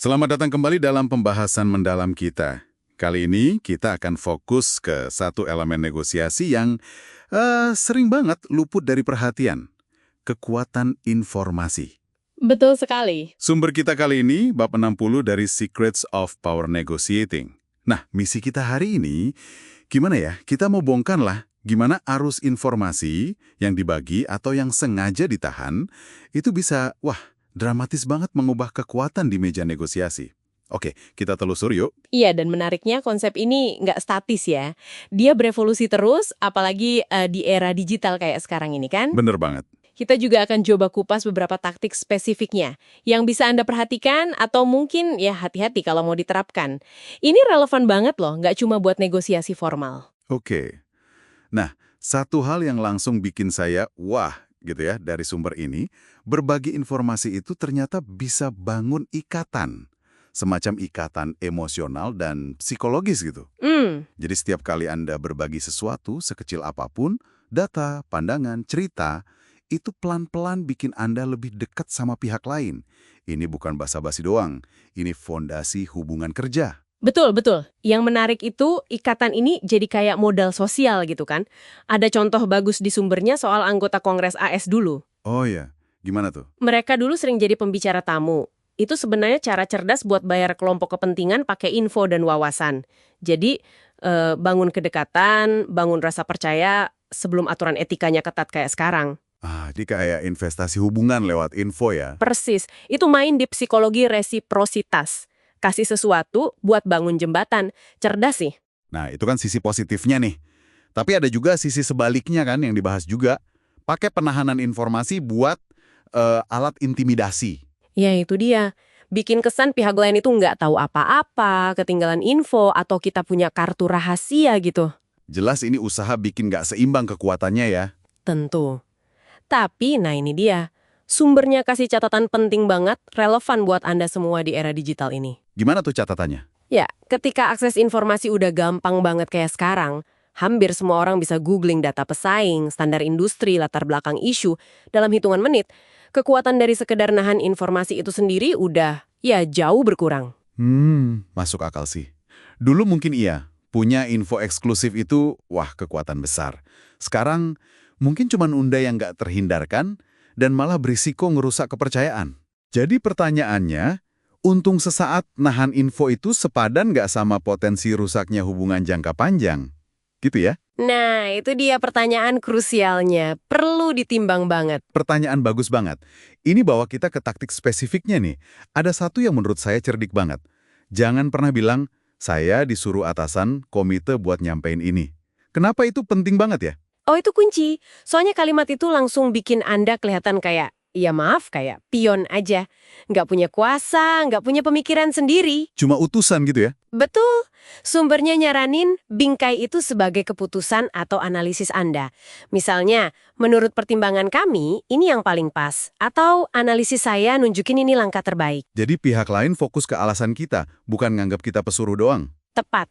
Selamat datang kembali dalam pembahasan mendalam kita. Kali ini kita akan fokus ke satu elemen negosiasi yang sering banget luput dari perhatian. Kekuatan informasi. Betul sekali. Sumber kita kali ini bab 60 dari Secrets of Power Negotiating. Nah, misi kita hari ini, gimana ya? Kita mau bongkar lah gimana arus informasi yang dibagi atau yang sengaja ditahan, itu bisa, dramatis banget mengubah kekuatan di meja negosiasi. Oke, kita telusur yuk. Iya, dan menariknya konsep ini nggak statis ya. Dia berevolusi terus, apalagi di era digital kayak sekarang ini kan. Bener banget. Kita juga akan coba kupas beberapa taktik spesifiknya yang bisa Anda perhatikan atau mungkin ya hati-hati kalau mau diterapkan. Ini relevan banget loh, nggak cuma buat negosiasi formal. Oke. Nah, satu hal yang langsung bikin saya, gitu ya, dari sumber ini, berbagi informasi itu ternyata bisa bangun ikatan. Semacam ikatan emosional dan psikologis gitu. Jadi setiap kali Anda berbagi sesuatu, sekecil apapun, data, pandangan, cerita, itu pelan-pelan bikin Anda lebih dekat sama pihak lain. Ini bukan basa-basi doang, ini fondasi hubungan kerja. Betul, betul. Yang menarik itu ikatan ini jadi kayak modal sosial gitu kan. Ada contoh bagus di sumbernya soal anggota Kongres AS dulu. Oh ya, gimana tuh? Mereka dulu sering jadi pembicara tamu. Itu sebenarnya cara cerdas buat bayar kelompok kepentingan pakai info dan wawasan. Jadi, bangun kedekatan, bangun rasa percaya sebelum aturan etikanya ketat kayak sekarang. Ini kayak investasi hubungan lewat info ya? Persis, itu main di psikologi resiprositas. Kasih sesuatu buat bangun jembatan. Cerdas sih. Nah, itu kan sisi positifnya nih. Tapi ada juga sisi sebaliknya kan yang dibahas juga. Pakai penahanan informasi buat alat intimidasi. Ya itu dia. Bikin kesan pihak lain itu nggak tahu apa-apa, ketinggalan info, atau kita punya kartu rahasia gitu. Jelas ini usaha bikin nggak seimbang kekuatannya ya. Tentu. Tapi, nah ini dia. Sumbernya kasih catatan penting banget, relevan buat Anda semua di era digital ini. Gimana tuh catatannya? Ya, ketika akses informasi udah gampang banget kayak sekarang, hampir semua orang bisa googling data pesaing, standar industri, latar belakang isu, dalam hitungan menit. Kekuatan dari sekedar nahan informasi itu sendiri udah, ya jauh berkurang. Masuk akal sih. Dulu mungkin iya, punya info eksklusif itu, kekuatan besar. Sekarang, mungkin cuma unda yang nggak terhindarkan, dan malah berisiko ngerusak kepercayaan. Jadi pertanyaannya, untung sesaat nahan info itu sepadan nggak sama potensi rusaknya hubungan jangka panjang? Gitu ya? Nah, itu dia pertanyaan krusialnya. Perlu ditimbang banget. Pertanyaan bagus banget. Ini bawa kita ke taktik spesifiknya nih. Ada satu yang menurut saya cerdik banget. Jangan pernah bilang, saya disuruh atasan komite buat nyampein ini. Kenapa itu penting banget ya? Oh, itu kunci. Soalnya kalimat itu langsung bikin Anda kelihatan kayak, ya maaf, kayak pion aja. Nggak punya kuasa, nggak punya pemikiran sendiri. Cuma utusan gitu ya? Betul. Sumbernya nyaranin bingkai itu sebagai keputusan atau analisis Anda. Misalnya, menurut pertimbangan kami, ini yang paling pas. Atau analisis saya nunjukin ini langkah terbaik. Jadi pihak lain fokus ke alasan kita, bukan nganggap kita pesuruh doang. Tepat.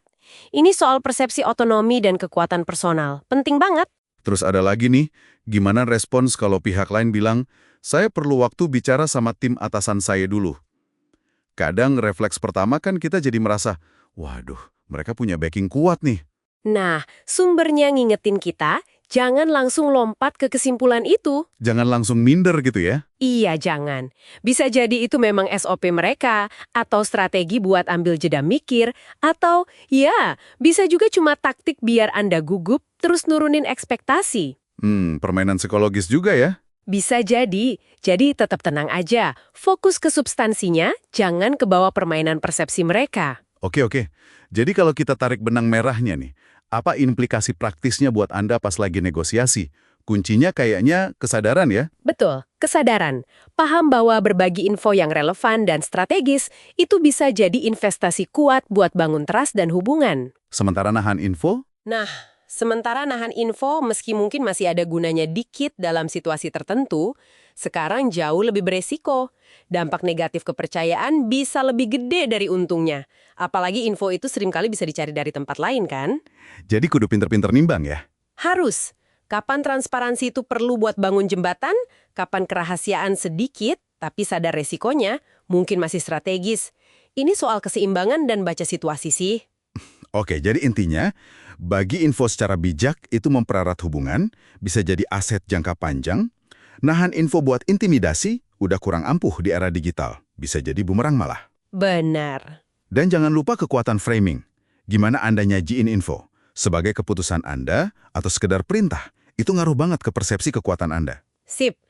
Ini soal persepsi otonomi dan kekuatan personal. Penting banget. Terus ada lagi nih, gimana respons kalau pihak lain bilang, saya perlu waktu bicara sama tim atasan saya dulu. Kadang refleks pertama kan kita jadi merasa, waduh, mereka punya backing kuat nih. Nah, sumbernya ngingetin kita, jangan langsung lompat ke kesimpulan itu. Jangan langsung minder gitu ya. Iya, jangan. Bisa jadi itu memang SOP mereka, atau strategi buat ambil jeda mikir, atau ya, bisa juga cuma taktik biar Anda gugup, terus nurunin ekspektasi. Permainan psikologis juga ya. Bisa jadi tetap tenang aja. Fokus ke substansinya, jangan ke bawah permainan persepsi mereka. Oke. Jadi kalau kita tarik benang merahnya nih, apa implikasi praktisnya buat Anda pas lagi negosiasi? Kuncinya kayaknya kesadaran ya? Betul, kesadaran. Paham bahwa berbagi info yang relevan dan strategis itu bisa jadi investasi kuat buat bangun trust dan hubungan. Sementara nahan info? Nah, sementara nahan info meski mungkin masih ada gunanya dikit dalam situasi tertentu, sekarang jauh lebih beresiko. Dampak negatif kepercayaan bisa lebih gede dari untungnya. Apalagi info itu seringkali bisa dicari dari tempat lain kan? Jadi kudu pinter-pinter nimbang ya? Harus. Kapan transparansi itu perlu buat bangun jembatan, kapan kerahasiaan sedikit, tapi sadar resikonya, mungkin masih strategis. Ini soal keseimbangan dan baca situasi sih. Oke, jadi intinya, bagi info secara bijak itu memperarat hubungan, bisa jadi aset jangka panjang. Nahan info buat intimidasi, udah kurang ampuh di era digital. Bisa jadi bumerang malah. Benar. Dan jangan lupa kekuatan framing. Gimana Anda nyajiin info? Sebagai keputusan Anda atau sekedar perintah, itu ngaruh banget ke persepsi kekuatan Anda. Sip.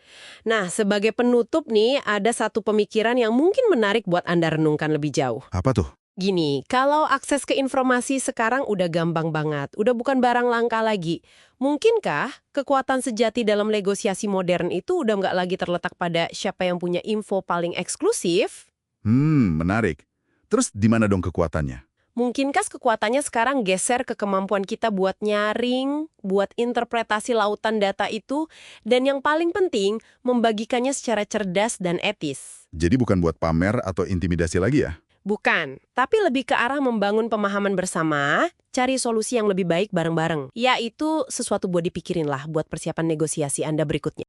Nah, sebagai penutup nih, ada satu pemikiran yang mungkin menarik buat Anda renungkan lebih jauh. Apa tuh? Gini, kalau akses ke informasi sekarang udah gampang banget, udah bukan barang langka lagi. Mungkinkah kekuatan sejati dalam negosiasi modern itu udah nggak lagi terletak pada siapa yang punya info paling eksklusif? Menarik. Terus di mana dong kekuatannya? Mungkinkah kekuatannya sekarang geser ke kemampuan kita buat nyaring, buat interpretasi lautan data itu, dan yang paling penting, membagikannya secara cerdas dan etis? Jadi bukan buat pamer atau intimidasi lagi ya? Bukan, tapi lebih ke arah membangun pemahaman bersama, cari solusi yang lebih baik bareng-bareng. Ya, itu sesuatu buat dipikirin lah buat persiapan negosiasi Anda berikutnya.